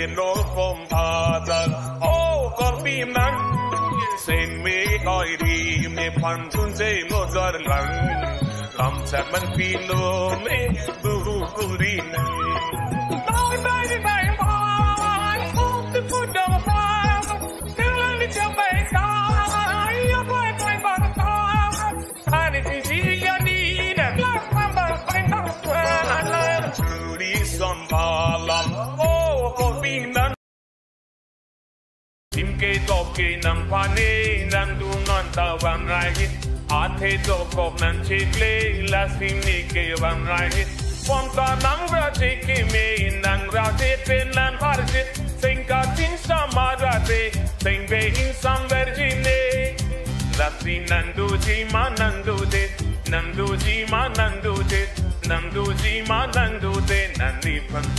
no compada oh corpi nan sen me coi đi me pan chun se mo dar lang kam sa man pino me buru kurin bye bye bye bye oh the food of fire tell me to bay sa ya boy boy ba and it is you need a black mamba find out where I learn truly some balam oh corpi nan tim ke to ke nam pane nan du non ta wang rai athe to kop nan chikle la sim ni ke wang rai pom ta nang ra te ke me nang ra te pen lan har te sing ka tin samara te sing be in sam vergine la sin nan du ji ma nan du te nan du ji ma nan du te nan du ji ma nan du te nan ni pan